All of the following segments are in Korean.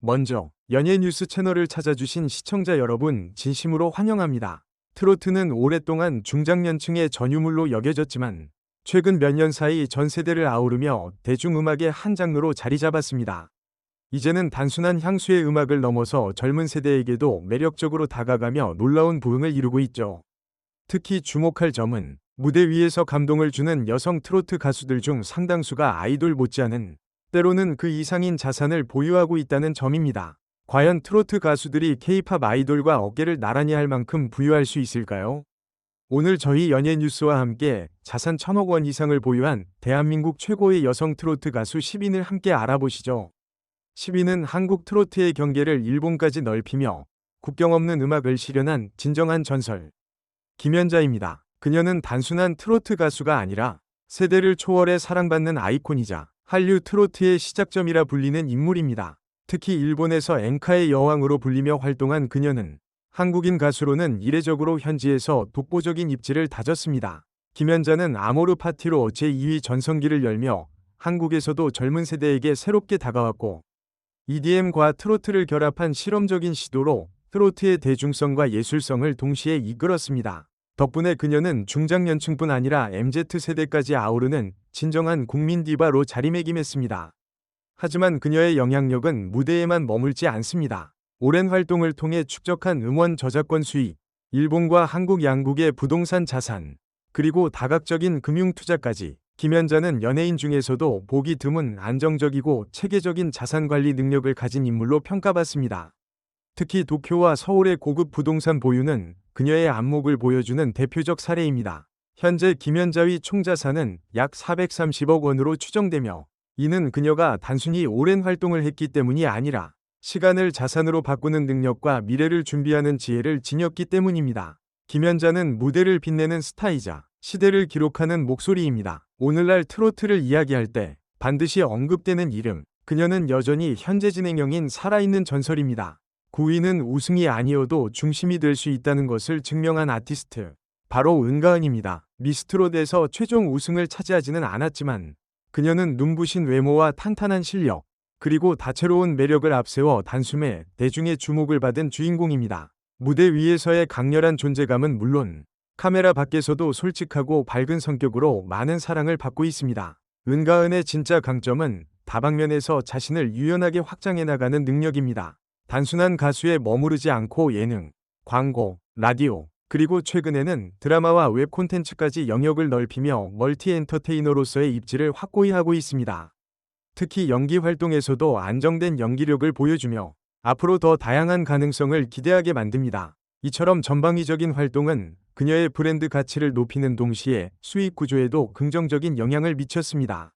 먼저 연예 뉴스 채널을 찾아주신 시청자 여러분 진심으로 환영합니다. 트로트는 오랫동안 중장년층의 전유물로 여겨졌지만 최근 몇 년 사이 전 세대를 아우르며 대중음악의 한 장르로 자리 잡았습니다. 이제는 단순한 향수의 음악을 넘어서 젊은 세대에게도 매력적으로 다가가며 놀라운 부흥을 이루고 있죠. 특히 주목할 점은 무대 위에서 감동을 주는 여성 트로트 가수들 중 상당수가 아이돌 못지않은 때로는 그 이상인 자산을 보유하고 있다는 점입니다. 과연 트로트 가수들이 K-팝 아이돌과 어깨를 나란히 할 만큼 부유할 수 있을까요? 오늘 저희 연예뉴스와 함께 자산 1,000억 원 이상을 보유한 대한민국 최고의 여성 트로트 가수 10인을 함께 알아보시죠. 10인은 한국 트로트의 경계를 일본까지 넓히며 국경 없는 음악을 실현한 진정한 전설. 김연자입니다. 그녀는 단순한 트로트 가수가 아니라 세대를 초월해 사랑받는 아이콘이자 한류 트로트의 시작점이라 불리는 인물입니다. 특히 일본에서 엔카의 여왕으로 불리며 활동한 그녀는 한국인 가수로는 이례적으로 현지에서 독보적인 입지를 다졌습니다. 김연자는 아모르 파티로 제2위 전성기를 열며 한국에서도 젊은 세대에게 새롭게 다가왔고 EDM과 트로트를 결합한 실험적인 시도로 트로트의 대중성과 예술성을 동시에 이끌었습니다. 덕분에 그녀는 중장년층뿐 아니라 MZ세대까지 아우르는 진정한 국민 디바로 자리매김했습니다. 하지만 그녀의 영향력은 무대에만 머물지 않습니다. 오랜 활동을 통해 축적한 음원 저작권 수익, 일본과 한국 양국의 부동산 자산, 그리고 다각적인 금융 투자까지 김연자는 연예인 중에서도 보기 드문 안정적이고 체계적인 자산 관리 능력을 가진 인물로 평가받습니다. 특히 도쿄와 서울의 고급 부동산 보유는 그녀의 안목을 보여주는 대표적 사례입니다. 현재 김연자의 총자산은 약 430억 원으로 추정되며 이는 그녀가 단순히 오랜 활동을 했기 때문이 아니라 시간을 자산으로 바꾸는 능력과 미래를 준비하는 지혜를 지녔기 때문입니다. 김연자는 무대를 빛내는 스타이자 시대를 기록하는 목소리입니다. 오늘날 트로트를 이야기할 때 반드시 언급되는 이름, 그녀는 여전히 현재 진행형인 살아있는 전설입니다. 9위는 우승이 아니어도 중심이 될 수 있다는 것을 증명한 아티스트, 바로 은가은입니다. 미스트롯에서 최종 우승을 차지하지는 않았지만 그녀는 눈부신 외모와 탄탄한 실력, 그리고 다채로운 매력을 앞세워 단숨에 대중의 주목을 받은 주인공입니다. 무대 위에서의 강렬한 존재감은 물론 카메라 밖에서도 솔직하고 밝은 성격으로 많은 사랑을 받고 있습니다. 은가은의 진짜 강점은 다방면에서 자신을 유연하게 확장해 나가는 능력입니다. 단순한 가수에 머무르지 않고 예능, 광고, 라디오, 그리고 최근에는 드라마와 웹 콘텐츠까지 영역을 넓히며 멀티 엔터테이너로서의 입지를 확고히 하고 있습니다. 특히 연기 활동에서도 안정된 연기력을 보여주며 앞으로 더 다양한 가능성을 기대하게 만듭니다. 이처럼 전방위적인 활동은 그녀의 브랜드 가치를 높이는 동시에 수익 구조에도 긍정적인 영향을 미쳤습니다.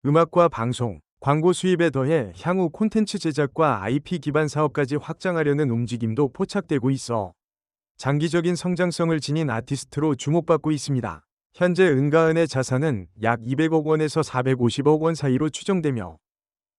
음악과 방송, 광고 수입에 더해 향후 콘텐츠 제작과 IP 기반 사업까지 확장하려는 움직임도 포착되고 있어 장기적인 성장성을 지닌 아티스트로 주목받고 있습니다. 현재 은가은의 자산은 약 200억 원에서 450억 원 사이로 추정되며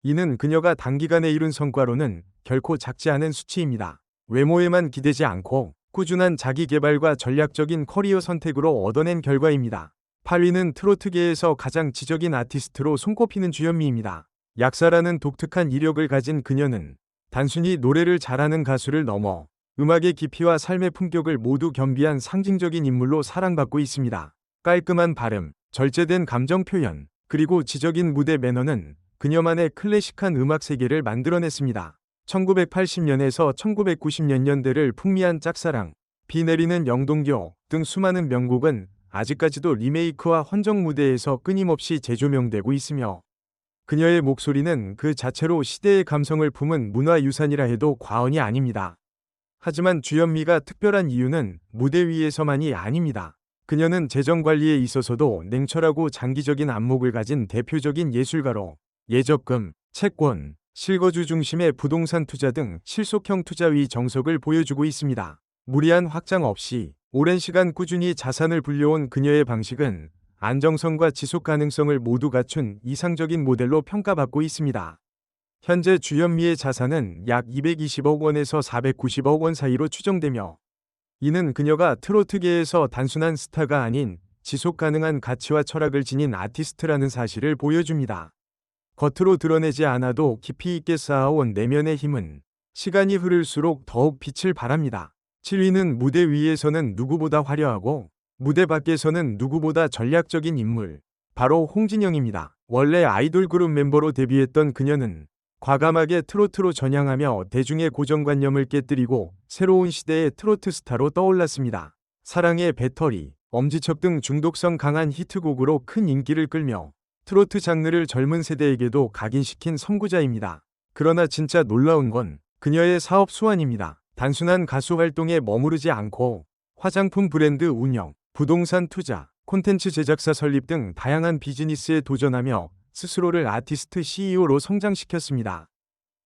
이는 그녀가 단기간에 이룬 성과로는 결코 작지 않은 수치입니다. 외모에만 기대지 않고 꾸준한 자기 개발과 전략적인 커리어 선택으로 얻어낸 결과입니다. 8위는 트로트계에서 가장 지적인 아티스트로 손꼽히는 주현미입니다. 약사라는 독특한 이력을 가진 그녀는 단순히 노래를 잘하는 가수를 넘어 음악의 깊이와 삶의 품격을 모두 겸비한 상징적인 인물로 사랑받고 있습니다. 깔끔한 발음, 절제된 감정 표현, 그리고 지적인 무대 매너는 그녀만의 클래식한 음악 세계를 만들어냈습니다. 1980년에서 1990년대를 풍미한 짝사랑, 비 내리는 영동교 등 수많은 명곡은 아직까지도 리메이크와 헌정 무대에서 끊임없이 재조명되고 있으며 그녀의 목소리는 그 자체로 시대의 감성을 품은 문화유산이라 해도 과언이 아닙니다. 하지만 주현미가 특별한 이유는 무대 위에서만이 아닙니다. 그녀는 재정 관리에 있어서도 냉철하고 장기적인 안목을 가진 대표적인 예술가로 예적금, 채권, 실거주 중심의 부동산 투자 등 실속형 투자의 정석을 보여주고 있습니다. 무리한 확장 없이 오랜 시간 꾸준히 자산을 불려온 그녀의 방식은 안정성과 지속 가능성을 모두 갖춘 이상적인 모델로 평가받고 있습니다. 현재 주현미의 자산은 약 220억 원에서 490억 원 사이로 추정되며 이는 그녀가 트로트계에서 단순한 스타가 아닌 지속 가능한 가치와 철학을 지닌 아티스트라는 사실을 보여줍니다. 겉으로 드러내지 않아도 깊이 있게 쌓아온 내면의 힘은 시간이 흐를수록 더욱 빛을 발합니다. 7위는 무대 위에서는 누구보다 화려하고 무대 밖에서는 누구보다 전략적인 인물, 바로 홍진영입니다. 원래 아이돌 그룹 멤버로 데뷔했던 그녀는 과감하게 트로트로 전향하며 대중의 고정관념을 깨뜨리고 새로운 시대의 트로트 스타로 떠올랐습니다. 사랑의 배터리, 엄지척 등 중독성 강한 히트곡으로 큰 인기를 끌며 트로트 장르를 젊은 세대에게도 각인시킨 선구자입니다. 그러나 진짜 놀라운 건 그녀의 사업 수완입니다. 단순한 가수 활동에 머무르지 않고 화장품 브랜드 운영, 부동산 투자, 콘텐츠 제작사 설립 등 다양한 비즈니스에 도전하며 스스로를 아티스트 CEO로 성장시켰습니다.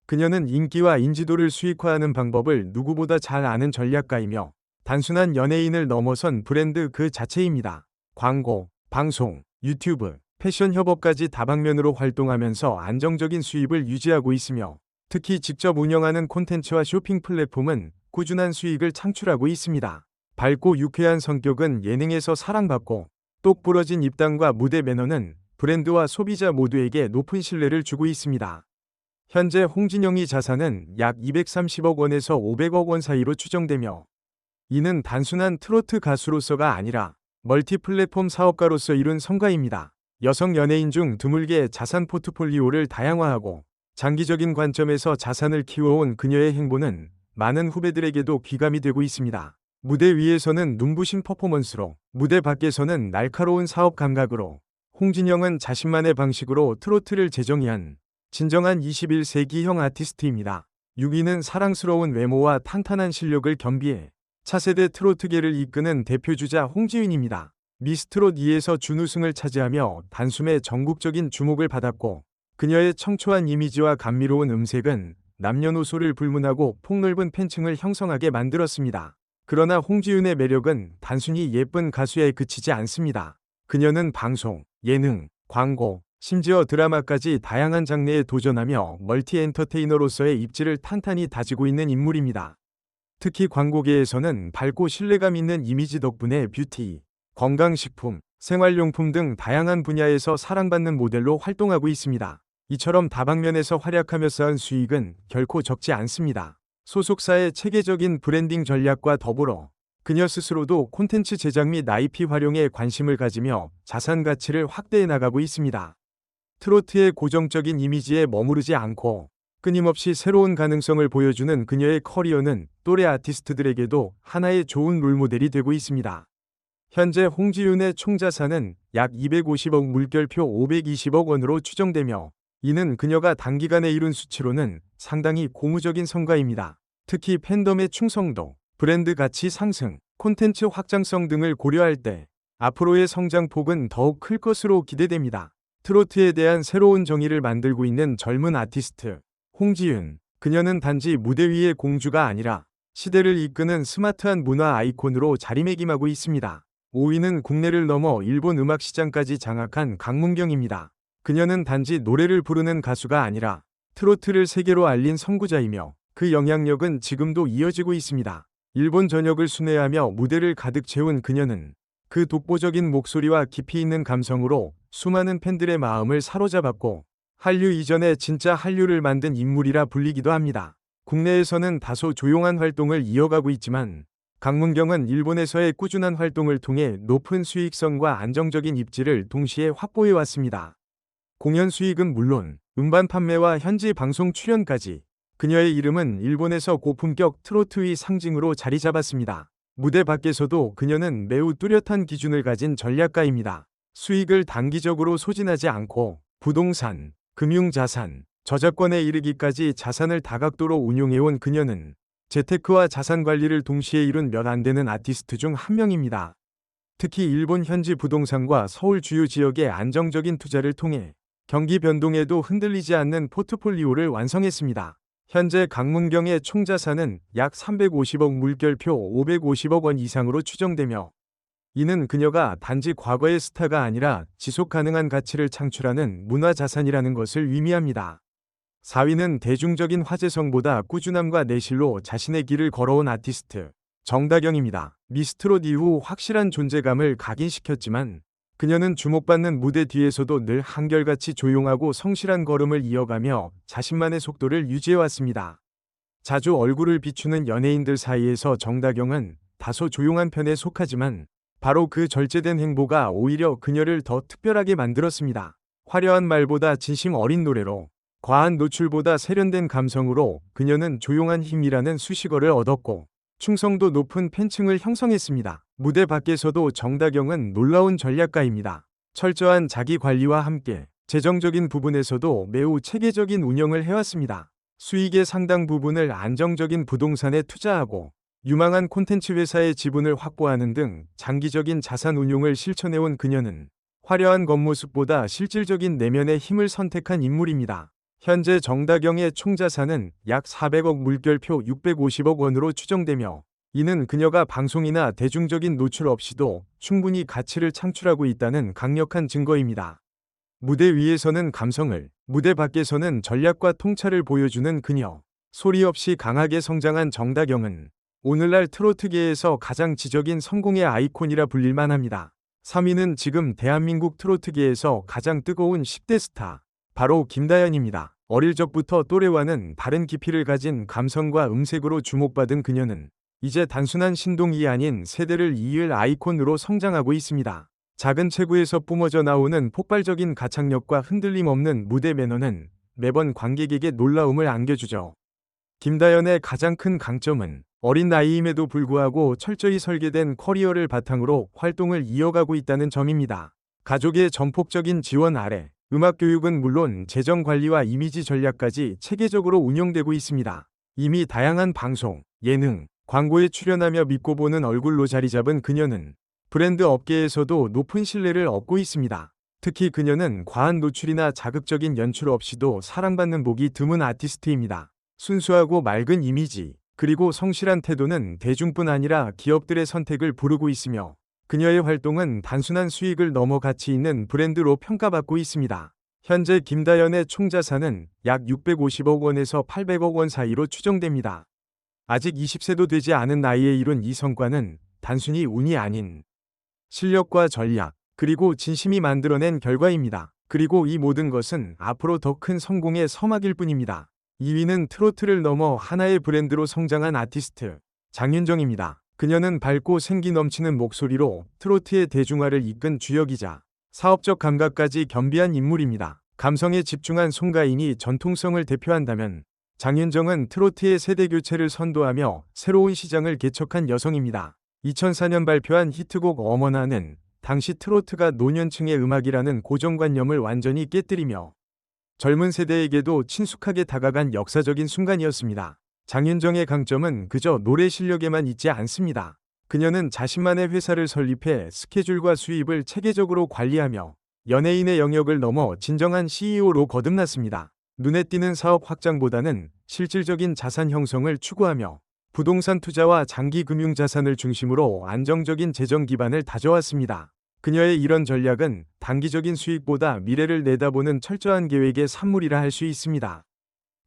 그녀는 인기와 인지도를 수익화하는 방법을 누구보다 잘 아는 전략가이며 단순한 연예인을 넘어선 브랜드 그 자체입니다. 광고, 방송, 유튜브, 패션 협업까지 다방면으로 활동하면서 안정적인 수입을 유지하고 있으며 특히 직접 운영하는 콘텐츠와 쇼핑 플랫폼은 꾸준한 수익을 창출하고 있습니다. 밝고 유쾌한 성격은 예능에서 사랑받고 똑부러진 입담과 무대 매너는 브랜드와 소비자 모두에게 높은 신뢰를 주고 있습니다. 현재 홍진영의 자산은 약 230억 원에서 500억 원 사이로 추정되며 이는 단순한 트로트 가수로서가 아니라 멀티 플랫폼 사업가로서 이룬 성과입니다. 여성 연예인 중 드물게 자산 포트폴리오를 다양화하고 장기적인 관점에서 자산을 키워온 그녀의 행보는 많은 후배들에게도 귀감이 되고 있습니다. 무대 위에서는 눈부신 퍼포먼스로, 무대 밖에서는 날카로운 사업 감각으로 홍진영은 자신만의 방식으로 트로트를 재정의한 진정한 21세기형 아티스트입니다. 6위는 사랑스러운 외모와 탄탄한 실력을 겸비해 차세대 트로트계를 이끄는 대표주자 홍지윤입니다. 미스트롯 2에서 준우승을 차지하며 단숨에 전국적인 주목을 받았고 그녀의 청초한 이미지와 감미로운 음색은 남녀노소를 불문하고 폭넓은 팬층을 형성하게 만들었습니다. 그러나 홍지윤의 매력은 단순히 예쁜 가수에 그치지 않습니다. 그녀는 방송, 예능, 광고, 심지어 드라마까지 다양한 장르에 도전하며 멀티 엔터테이너로서의 입지를 탄탄히 다지고 있는 인물입니다. 특히 광고계에서는 밝고 신뢰감 있는 이미지 덕분에 뷰티, 건강식품, 생활용품 등 다양한 분야에서 사랑받는 모델로 활동하고 있습니다. 이처럼 다방면에서 활약하며 쌓은 수익은 결코 적지 않습니다. 소속사의 체계적인 브랜딩 전략과 더불어 그녀 스스로도 콘텐츠 제작 및 IP 활용에 관심을 가지며 자산 가치를 확대해 나가고 있습니다. 트로트의 고정적인 이미지에 머무르지 않고 끊임없이 새로운 가능성을 보여주는 그녀의 커리어는 또래 아티스트들에게도 하나의 좋은 롤모델이 되고 있습니다. 현재 홍지윤의 총자산은 약 250억 물결표 520억 원으로 추정되며 이는 그녀가 단기간에 이룬 수치로는 상당히 고무적인 성과입니다. 특히 팬덤의 충성도, 브랜드 가치 상승, 콘텐츠 확장성 등을 고려할 때 앞으로의 성장폭은 더욱 클 것으로 기대됩니다. 트로트에 대한 새로운 정의를 만들고 있는 젊은 아티스트 홍지윤. 그녀는 단지 무대 위의 공주가 아니라 시대를 이끄는 스마트한 문화 아이콘으로 자리매김하고 있습니다. 5위는 국내를 넘어 일본 음악 시장까지 장악한 강문경입니다. 그녀는 단지 노래를 부르는 가수가 아니라 트로트를 세계로 알린 선구자이며 그 영향력은 지금도 이어지고 있습니다. 일본 전역을 순회하며 무대를 가득 채운 그녀는 그 독보적인 목소리와 깊이 있는 감성으로 수많은 팬들의 마음을 사로잡았고 한류 이전에 진짜 한류를 만든 인물이라 불리기도 합니다. 국내에서는 다소 조용한 활동을 이어가고 있지만 강문경은 일본에서의 꾸준한 활동을 통해 높은 수익성과 안정적인 입지를 동시에 확보해왔습니다. 공연 수익은 물론 음반 판매와 현지 방송 출연까지 그녀의 이름은 일본에서 고품격 트로트의 상징으로 자리 잡았습니다. 무대 밖에서도 그녀는 매우 뚜렷한 기준을 가진 전략가입니다. 수익을 단기적으로 소진하지 않고 부동산, 금융자산, 저작권에 이르기까지 자산을 다각도로 운용해온 그녀는 재테크와 자산 관리를 동시에 이룬 몇 안 되는 아티스트 중 한 명입니다. 특히 일본 현지 부동산과 서울 주요 지역의 안정적인 투자를 통해 경기 변동에도 흔들리지 않는 포트폴리오를 완성했습니다. 현재 강문경의 총자산은 약 350억 물결표 550억 원 이상으로 추정되며 이는 그녀가 단지 과거의 스타가 아니라 지속 가능한 가치를 창출하는 문화자산이라는 것을 의미합니다. 4위는 대중적인 화제성보다 꾸준함과 내실로 자신의 길을 걸어온 아티스트 정다경입니다. 미스트롯 이후 확실한 존재감을 각인시켰지만 그녀는 주목받는 무대 뒤에서도 늘 한결같이 조용하고 성실한 걸음을 이어가며 자신만의 속도를 유지해왔습니다. 자주 얼굴을 비추는 연예인들 사이에서 정다경은 다소 조용한 편에 속하지만 바로 그 절제된 행보가 오히려 그녀를 더 특별하게 만들었습니다. 화려한 말보다 진심 어린 노래로, 과한 노출보다 세련된 감성으로 그녀는 조용한 힘이라는 수식어를 얻었고 충성도 높은 팬층을 형성했습니다. 무대 밖에서도 정다경은 놀라운 전략가입니다. 철저한 자기 관리와 함께 재정적인 부분에서도 매우 체계적인 운영을 해왔습니다. 수익의 상당 부분을 안정적인 부동산에 투자하고 유망한 콘텐츠 회사의 지분을 확보하는 등 장기적인 자산 운용을 실천해온 그녀는 화려한 겉모습보다 실질적인 내면의 힘을 선택한 인물입니다. 현재 정다경의 총자산은 약 400억 물결표 650억 원으로 추정되며 이는 그녀가 방송이나 대중적인 노출 없이도 충분히 가치를 창출하고 있다는 강력한 증거입니다. 무대 위에서는 감성을, 무대 밖에서는 전략과 통찰을 보여주는 그녀. 소리 없이 강하게 성장한 정다경은 오늘날 트로트계에서 가장 지적인 성공의 아이콘이라 불릴만 합니다. 3위는 지금 대한민국 트로트계에서 가장 뜨거운 10대 스타, 바로 김다연입니다. 어릴 적부터 또래와는 다른 깊이를 가진 감성과 음색으로 주목받은 그녀는 이제 단순한 신동이 아닌 세대를 이을 아이콘으로 성장하고 있습니다. 작은 체구에서 뿜어져 나오는 폭발적인 가창력과 흔들림 없는 무대 매너는 매번 관객에게 놀라움을 안겨주죠. 김다연의 가장 큰 강점은 어린 나이임에도 불구하고 철저히 설계된 커리어를 바탕으로 활동을 이어가고 있다는 점입니다. 가족의 전폭적인 지원 아래 음악 교육은 물론 재정 관리와 이미지 전략까지 체계적으로 운영되고 있습니다. 이미 다양한 방송, 예능, 광고에 출연하며 믿고 보는 얼굴로 자리 잡은 그녀는 브랜드 업계에서도 높은 신뢰를 얻고 있습니다. 특히 그녀는 과한 노출이나 자극적인 연출 없이도 사랑받는 보기 드문 아티스트입니다. 순수하고 맑은 이미지, 그리고 성실한 태도는 대중뿐 아니라 기업들의 선택을 부르고 있으며 그녀의 활동은 단순한 수익을 넘어 가치 있는 브랜드로 평가받고 있습니다. 현재 김다연의 총자산은 약 650억 원에서 800억 원 사이로 추정됩니다. 아직 20세도 되지 않은 나이에 이룬 이 성과는 단순히 운이 아닌 실력과 전략, 그리고 진심이 만들어낸 결과입니다. 그리고 이 모든 것은 앞으로 더 큰 성공의 서막일 뿐입니다. 2위는 트로트를 넘어 하나의 브랜드로 성장한 아티스트, 장윤정입니다. 그녀는 밝고 생기 넘치는 목소리로 트로트의 대중화를 이끈 주역이자 사업적 감각까지 겸비한 인물입니다. 감성에 집중한 송가인이 전통성을 대표한다면 장윤정은 트로트의 세대 교체를 선도하며 새로운 시장을 개척한 여성입니다. 2004년 발표한 히트곡 어머나는 당시 트로트가 노년층의 음악이라는 고정관념을 완전히 깨뜨리며 젊은 세대에게도 친숙하게 다가간 역사적인 순간이었습니다. 장윤정의 강점은 그저 노래 실력에만 있지 않습니다. 그녀는 자신만의 회사를 설립해 스케줄과 수입을 체계적으로 관리하며 연예인의 영역을 넘어 진정한 CEO로 거듭났습니다. 눈에 띄는 사업 확장보다는 실질적인 자산 형성을 추구하며 부동산 투자와 장기 금융 자산을 중심으로 안정적인 재정 기반을 다져왔습니다. 그녀의 이런 전략은 단기적인 수익보다 미래를 내다보는 철저한 계획의 산물이라 할 수 있습니다.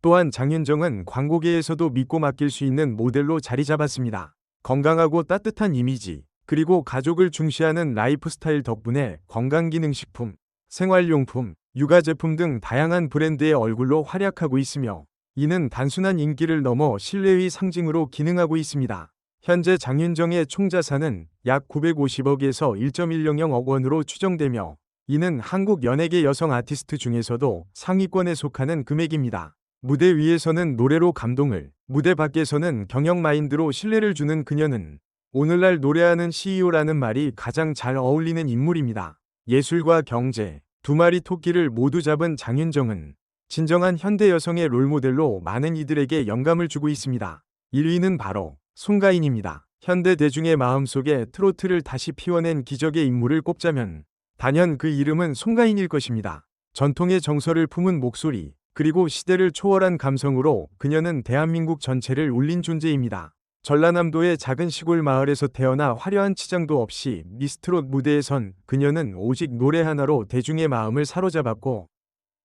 또한 장윤정은 광고계에서도 믿고 맡길 수 있는 모델로 자리 잡았습니다. 건강하고 따뜻한 이미지, 그리고 가족을 중시하는 라이프 스타일 덕분에 건강기능식품, 생활용품, 육아제품 등 다양한 브랜드의 얼굴로 활약하고 있으며 이는 단순한 인기를 넘어 신뢰의 상징으로 기능하고 있습니다. 현재 장윤정의 총자산은 약 950억에서 1.100억 원으로 추정되며 이는 한국 연예계 여성 아티스트 중에서도 상위권에 속하는 금액입니다. 무대 위에서는 노래로 감동을, 무대 밖에서는 경영 마인드로 신뢰를 주는 그녀는 오늘날 노래하는 CEO라는 말이 가장 잘 어울리는 인물입니다. 예술과 경제, 두 마리 토끼를 모두 잡은 장윤정은 진정한 현대 여성의 롤모델로 많은 이들에게 영감을 주고 있습니다. 1위는 바로 송가인입니다. 현대 대중의 마음속에 트로트를 다시 피워낸 기적의 인물을 꼽자면 단연 그 이름은 송가인일 것입니다. 전통의 정서를 품은 목소리, 그리고 시대를 초월한 감성으로 그녀는 대한민국 전체를 울린 존재입니다. 전라남도의 작은 시골 마을에서 태어나 화려한 치장도 없이 미스트롯 무대에 선 그녀는 오직 노래 하나로 대중의 마음을 사로잡았고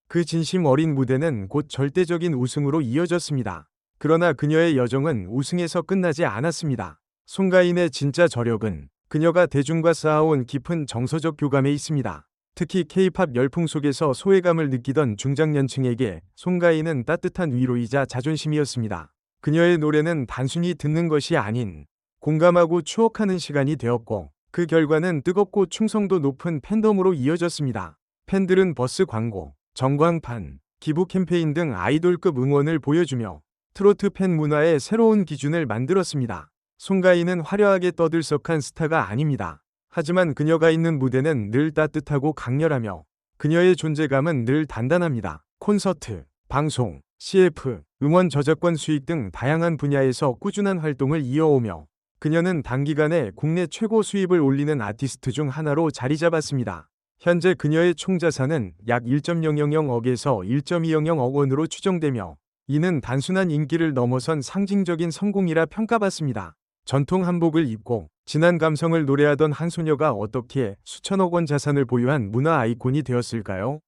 그 진심 어린 무대는 곧 절대적인 우승으로 이어졌습니다. 그러나 그녀의 여정은 우승에서 끝나지 않았습니다. 송가인의 진짜 저력은 그녀가 대중과 쌓아온 깊은 정서적 교감에 있습니다. 특히 K-팝 열풍 속에서 소외감을 느끼던 중장년층에게 송가인은 따뜻한 위로이자 자존심이었습니다. 그녀의 노래는 단순히 듣는 것이 아닌 공감하고 추억하는 시간이 되었고, 그 결과는 뜨겁고 충성도 높은 팬덤으로 이어졌습니다. 팬들은 버스 광고, 전광판, 기부 캠페인 등 아이돌급 응원을 보여주며 트로트 팬 문화의 새로운 기준을 만들었습니다. 송가인은 화려하게 떠들썩한 스타가 아닙니다. 하지만 그녀가 있는 무대는 늘 따뜻하고 강렬하며 그녀의 존재감은 늘 단단합니다. 콘서트, 방송, CF, 음원 저작권 수익 등 다양한 분야에서 꾸준한 활동을 이어오며 그녀는 단기간에 국내 최고 수입을 올리는 아티스트 중 하나로 자리 잡았습니다. 현재 그녀의 총 자산은 약 1.000억에서 1.200억 원으로 추정되며 이는 단순한 인기를 넘어선 상징적인 성공이라 평가받습니다. 전통 한복을 입고 진한 감성을 노래하던 한 소녀가 어떻게 수천억 원 자산을 보유한 문화 아이콘이 되었을까요?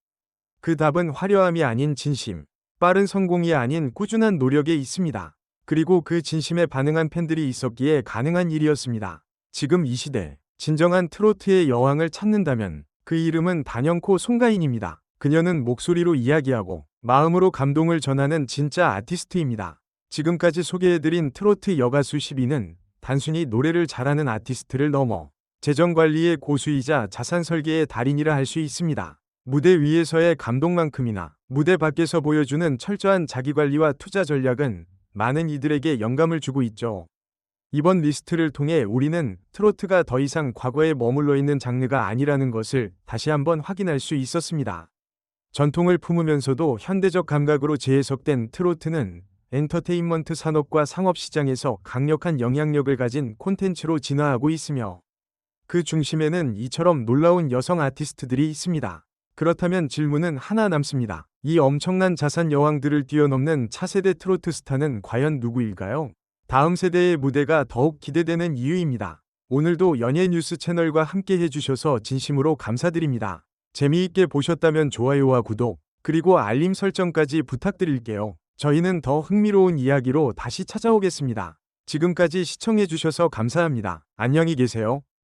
그 답은 화려함이 아닌 진심, 빠른 성공이 아닌 꾸준한 노력에 있습니다. 그리고 그 진심에 반응한 팬들이 있었기에 가능한 일이었습니다. 지금 이 시대, 진정한 트로트의 여왕을 찾는다면 그 이름은 단연코 송가인입니다. 그녀는 목소리로 이야기하고 마음으로 감동을 전하는 진짜 아티스트입니다. 지금까지 소개해드린 트로트 여가수 10위는 단순히 노래를 잘하는 아티스트를 넘어 재정관리의 고수이자 자산 설계의 달인이라 할 수 있습니다. 무대 위에서의 감동만큼이나 무대 밖에서 보여주는 철저한 자기관리와 투자 전략은 많은 이들에게 영감을 주고 있죠. 이번 리스트를 통해 우리는 트로트가 더 이상 과거에 머물러 있는 장르가 아니라는 것을 다시 한번 확인할 수 있었습니다. 전통을 품으면서도 현대적 감각으로 재해석된 트로트는 엔터테인먼트 산업과 상업시장에서 강력한 영향력을 가진 콘텐츠로 진화하고 있으며 그 중심에는 이처럼 놀라운 여성 아티스트들이 있습니다. 그렇다면 질문은 하나 남습니다. 이 엄청난 자산 여왕들을 뛰어넘는 차세대 트로트 스타는 과연 누구일까요? 다음 세대의 무대가 더욱 기대되는 이유입니다. 오늘도 연예 뉴스 채널과 함께 해주셔서 진심으로 감사드립니다. 재미있게 보셨다면 좋아요와 구독, 그리고 알림 설정까지 부탁드릴게요. 저희는 더 흥미로운 이야기로 다시 찾아오겠습니다. 지금까지 시청해주셔서 감사합니다. 안녕히 계세요.